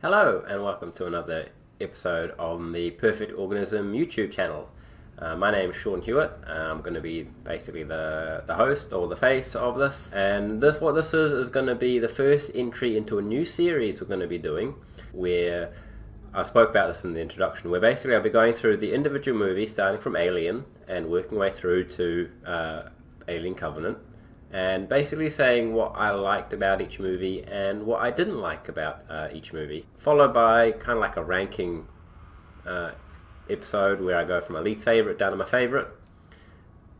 Hello and welcome to another episode on the Perfect Organism YouTube channel. My name is Shaun Hewitt. I'm going to be basically the host or the face of this, and what this is going to be the first entry into a new series we're going to be doing, where I spoke about this in the introduction, where basically I'll be going through the individual movies starting from Alien and working my way through to Alien Covenant, and basically saying what I liked about each movie and what I didn't like about each movie, followed by kind of like a ranking episode where I go from my least favourite down to my favourite.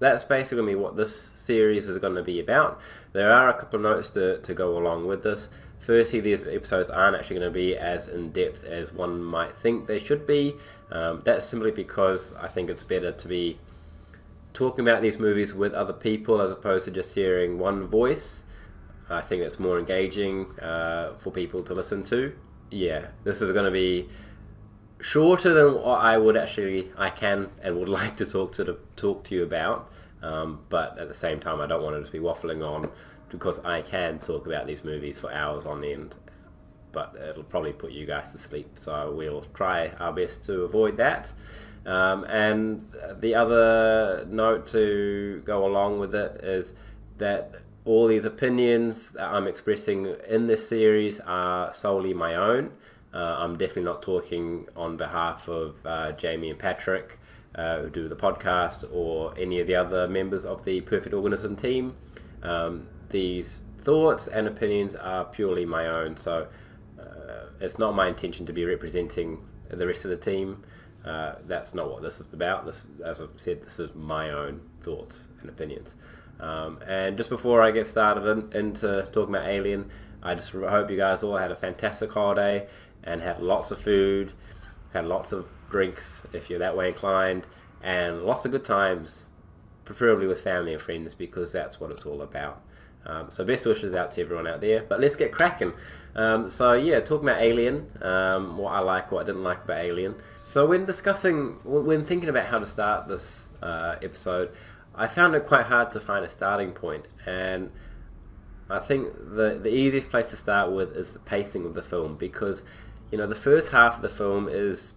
That's basically what this series is going to be about. There are a couple of notes to go along with this. Firstly, these episodes aren't actually going to be as in-depth as one might think they should be. That's simply because I think it's better to be talking about these movies with other people as opposed to just hearing one voice. I think it's more engaging for people to listen to. Yeah, this is going to be shorter than what I can and would like to talk to you about, but at the same time I don't want it to be waffling on, because I can talk about these movies for hours on end, but it'll probably put you guys to sleep, so we'll try our best to avoid that. And the other note to go along with it is that all these opinions that I'm expressing in this series are solely my own. I'm definitely not talking on behalf of Jamie and Patrick, who do the podcast, or any of the other members of the Perfect Organism team. These thoughts and opinions are purely my own, so it's not my intention to be representing the rest of the team. That's not what this is about. This, as I've said, this is my own thoughts and opinions. And just before I get started into talking about Alien, I just hope you guys all had a fantastic holiday and had lots of food, had lots of drinks if you're that way inclined, and lots of good times, preferably with family and friends, because that's what it's all about. So best wishes out to everyone out there, but let's get cracking. So yeah, talking about Alien, what I like, what I didn't like about Alien. So when thinking about how to start this episode, I found it quite hard to find a starting point, and I think the easiest place to start with is the pacing of the film, because the first half of the film is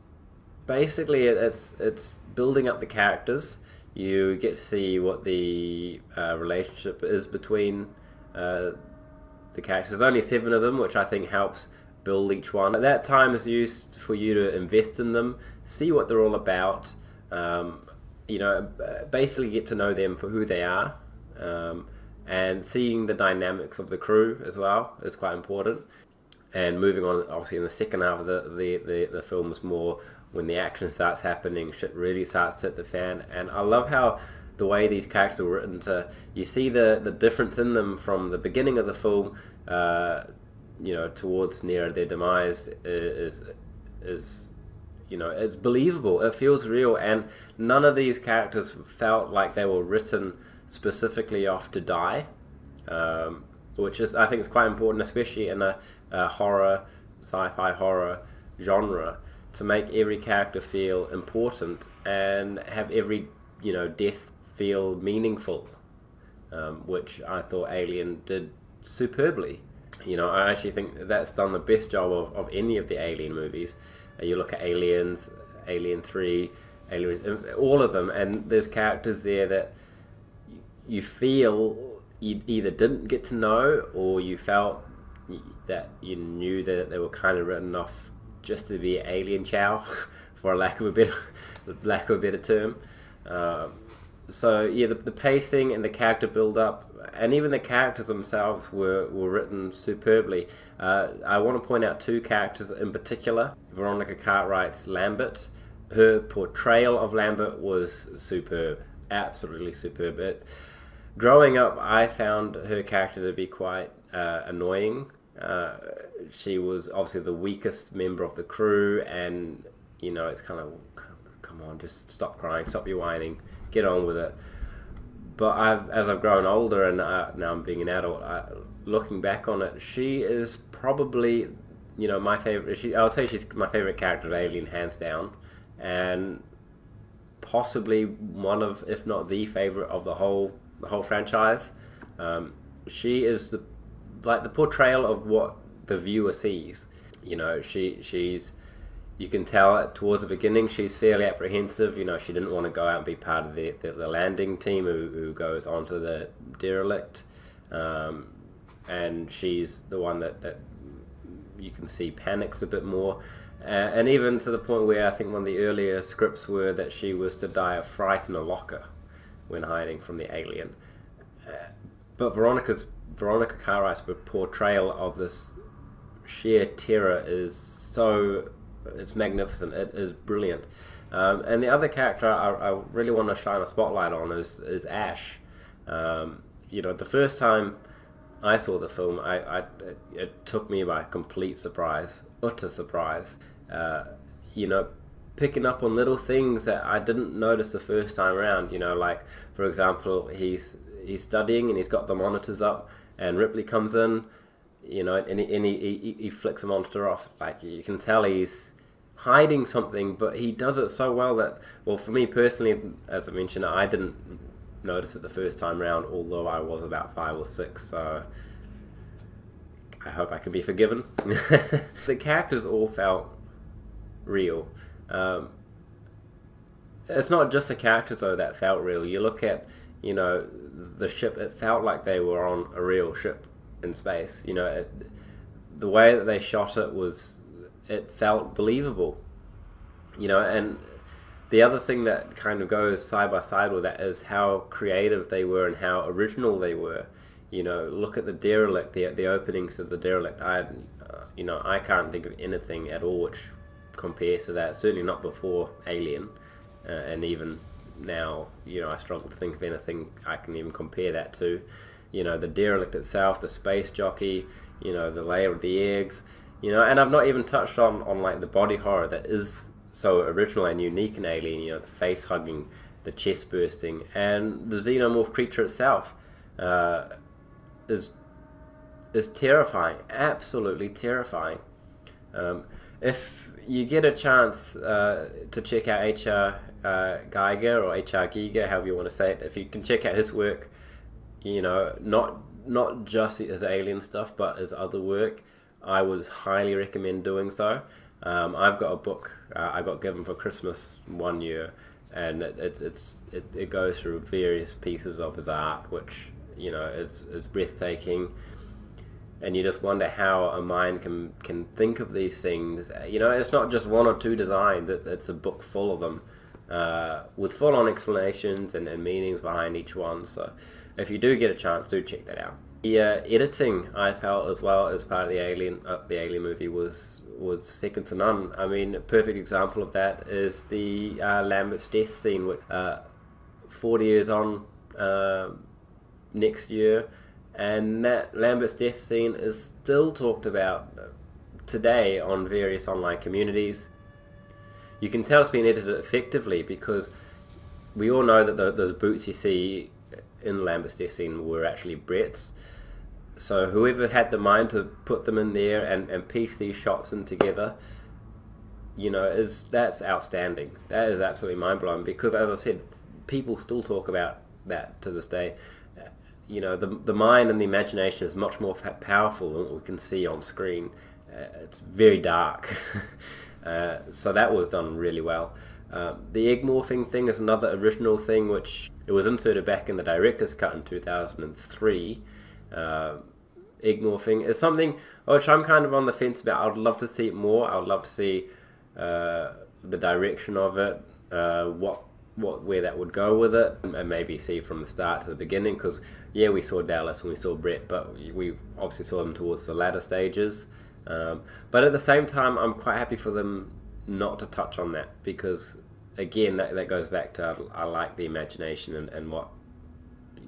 basically it's building up the characters. You get to see what the relationship is between the characters. There's only 7 of them, which I think helps build each one. That time is used for you to invest in them, see what they're all about, basically get to know them for who they are, and seeing the dynamics of the crew as well is quite important. And moving on, obviously in the second half of the film is more when the action starts happening, shit really starts to hit the fan. And I love how the way these characters are written, you see the difference in them from the beginning of the film, towards near their demise is it's believable. It feels real, and none of these characters felt like they were written specifically off to die, which is, I think, is quite important, especially in a horror, sci-fi horror genre, to make every character feel important and have every death feel meaningful, which I thought Alien did superbly. I actually think that's done the best job of any of the Alien movies. You look at Aliens, Alien 3, Aliens, all of them, and there's characters there that you feel you either didn't get to know, or you felt that you knew that they were kind of written off just to be alien chow, for lack of a better term. So yeah, the pacing and the character build up, and even the characters themselves were written superbly. I want to point out 2 characters in particular. Veronica Cartwright's Lambert. Her portrayal of Lambert was superb, absolutely superb. Growing up, I found her character to be quite annoying. She was obviously the weakest member of the crew, and it's kind of, come on, just stop crying, stop your whining, get on with it. But as I've grown older, and now I'm being an adult, looking back on it, she is probably my favorite. I would say she's my favorite character of Alien, hands down, and possibly one of, if not the favorite of the whole franchise. She is the portrayal of what the viewer sees. You know, she's you can tell towards the beginning she's fairly apprehensive. You know, she didn't want to go out and be part of the landing team who goes onto the derelict, and she's the one that you can see panics a bit more, and even to the point where I think one of the earlier scripts were that she was to die of fright in a locker when hiding from the alien. But Veronica Cartwright's portrayal of this sheer terror it's magnificent. It is brilliant. And the other character I really want to shine a spotlight on is Ash. You know, the first time I saw the film, it took me by complete surprise, utter surprise. You know, picking up on little things that I didn't notice the first time around. You know, like for example, he's studying and he's got the monitors up, and Ripley comes in. You know, and he flicks the monitor off. Like, you can tell he's hiding something, but he does it so well that, well, for me personally, as I mentioned, I didn't notice it the first time round, although I was about 5 or 6, so I hope I can be forgiven. The characters all felt real. It's not just the characters, though, that felt real. You look at, you know, the ship, it felt like they were on a real ship in space. You know, the way that they shot it felt believable. You know, and the other thing that kind of goes side by side with that is how creative they were and how original they were. You know, look at the derelict, the openings of the derelict. You know, I can't think of anything at all which compares to that. Certainly not before Alien, and even now, you know, I struggle to think of anything I can even compare that to. You know, the derelict itself, the space jockey, you know, the layer of the eggs, you know, and I've not even touched on like the body horror that is so original and unique in Alien. You know, the face hugging, the chest bursting, and the xenomorph creature itself is terrifying, absolutely terrifying. If you get a chance to check out H.R. Giger or H.R. Giger, however you want to say it, if you can check out his work, you know, not just his Alien stuff, but his other work, I would highly recommend doing so. I've got a book I got given for Christmas one year, and it goes through various pieces of his art, which, you know, it's breathtaking, and you just wonder how a mind can think of these things. You know, it's not just one or two designs; it's a book full of them, with full-on explanations and meanings behind each one. So, if you do get a chance, do check that out. The editing, I felt, as well as part of the Alien movie, was second to none. I mean, a perfect example of that is the Lambert's death scene, which 40 years on next year, and that Lambert's death scene is still talked about today on various online communities. You can tell it's been edited effectively, because we all know that those boots you see in Lambert's death scene were actually Brett's. So whoever had the mind to put them in there and piece these shots in together, you know, that's outstanding. That is absolutely mind-blowing, because, as I said, people still talk about that to this day. You know, the mind and the imagination is much more powerful than what we can see on screen. It's very dark. So that was done really well. The egg morphing thing is another original thing, which it was inserted back in the director's cut in 2003. Egg morphing is something which I'm kind of on the fence about. I would love to see it more. I would love to see the direction of it, where that would go with it, and maybe see from the start to the beginning, because yeah, we saw Dallas and we saw Brett, but we obviously saw them towards the latter stages. But at the same time, I'm quite happy for them not to touch on that, because again, that goes back to I like the imagination and what,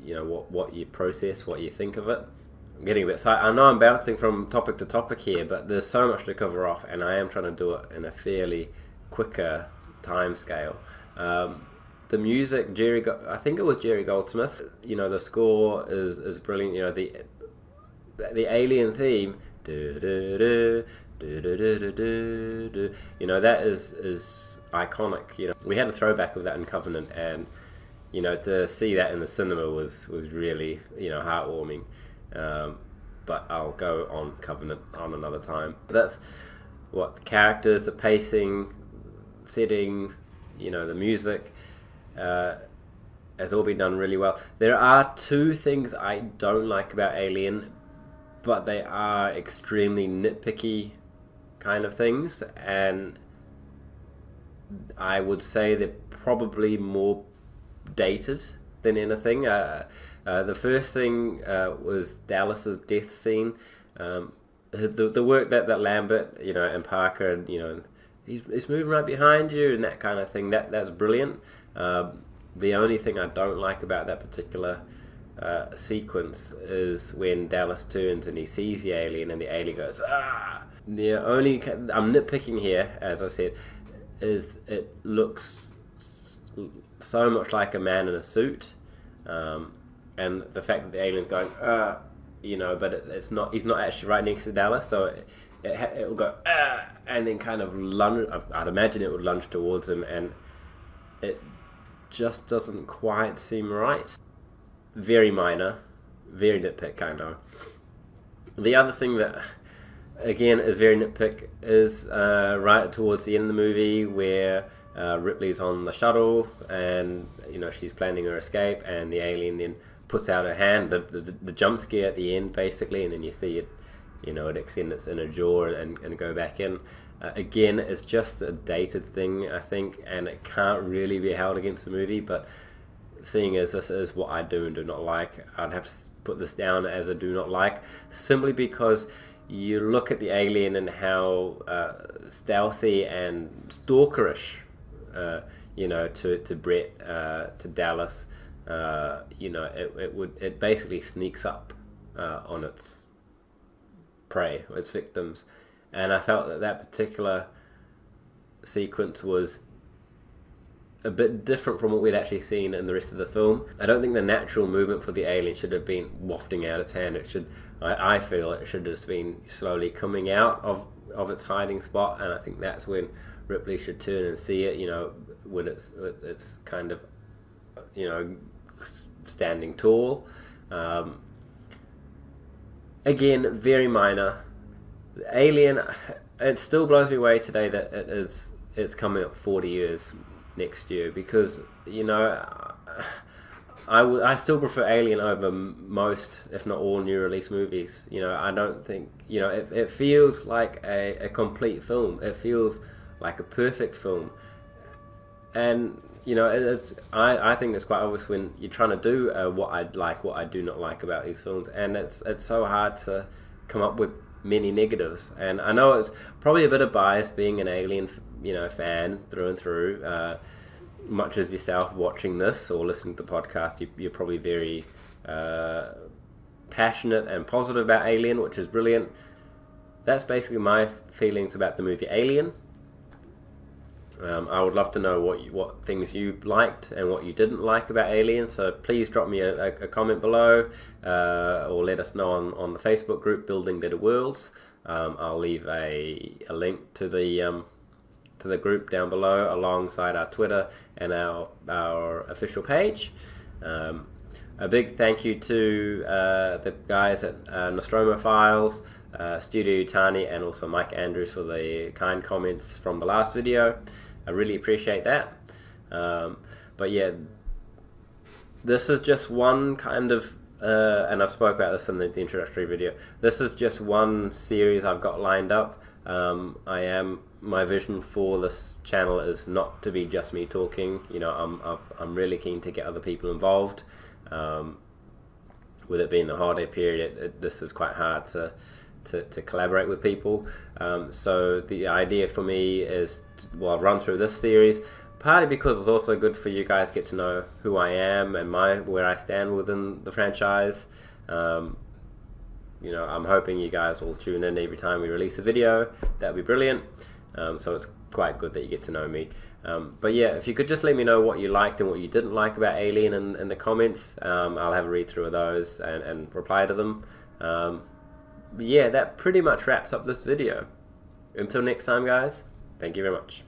you know, what you process, what you think of it. I'm getting a bit excited. I know I'm bouncing from topic to topic here, but there's so much to cover off, and I am trying to do it in a fairly quicker time scale. The music, I think it was Jerry Goldsmith. You know, the score is brilliant. You know, the Alien theme, you know, that is iconic. You know, we had a throwback of that in Covenant, and you know, to see that in the cinema was really, you know, heartwarming. But I'll go on Covenant on another time. That's what the characters, the pacing, setting, the music, has all been done really well. There are two things I don't like about Alien, but they are extremely nitpicky kind of things, and I would say they're probably more dated than anything. The first thing was Dallas's death scene. The work that Lambert, and Parker, and he's moving right behind you and that kind of thing. That's brilliant. The only thing I don't like about that particular sequence is when Dallas turns and he sees the alien and the alien goes, ah! I'm nitpicking here, as I said, is it looks so much like a man in a suit, and the fact that the alien's going, but it's not. He's not actually right next to Dallas, so it will go, and then kind of lunge. I'd imagine it would lunge towards him, and it just doesn't quite seem right. Very minor, very nitpick kind of. The other thing that, again, is very nitpick is right towards the end of the movie where Ripley's on the shuttle and she's planning her escape, and the alien then puts out her hand, the jump scare at the end basically, and then you see it, it extend its inner jaw and go back in. Again, it's just a dated thing, I think, and it can't really be held against the movie, but seeing as this is what I do and do not like, I'd have to put this down as a do not like, simply because you look at the alien and how stealthy and stalkerish, to Brett, to Dallas, it basically sneaks up on its prey, its victims, and I felt that particular sequence was a bit different from what we'd actually seen in the rest of the film. I don't think the natural movement for the alien should have been wafting out its hand. I feel it should have just been slowly coming out of its hiding spot, and I think that's when Ripley should turn and see it, when it's kind of, standing tall. Again, very minor. The Alien, it still blows me away today that it's coming up 40 years next year, because I still prefer Alien over most, if not all, new release movies. I don't think it feels like a complete film. It feels like a perfect film, and I think it's quite obvious when you're trying to do what I like, what I do not like about these films, and it's so hard to come up with many negatives. And I know it's probably a bit of bias being an Alien fan through and through, much as yourself watching this or listening to the podcast. You're probably very passionate and positive about Alien, which is brilliant. That's basically my feelings about the movie Alien. I would love to know what things you liked and what you didn't like about Alien, so please drop me a comment below, or let us know on the Facebook group Building Better Worlds. I'll leave a link to the group down below alongside our Twitter and our official page. A big thank you to the guys at Nostromo Files, Studio Utani, and also Mike Andrews for the kind comments from the last video. I really appreciate that. But yeah, this is just one kind of, and I've spoke about this in the introductory video, this is just one series I've got lined up. My vision for this channel is not to be just me talking. I'm really keen to get other people involved. With it being the holiday period, this is quite hard to collaborate with people. So the idea for me is to run through this series, partly because it's also good for you guys to get to know who I am and where I stand within the franchise. I'm hoping you guys will tune in every time we release a video. That'd be brilliant. So it's quite good that you get to know me. But yeah, if you could just let me know what you liked and what you didn't like about Alien in the comments, I'll have a read through of those and reply to them. But yeah, that pretty much wraps up this video. Until next time, guys, thank you very much.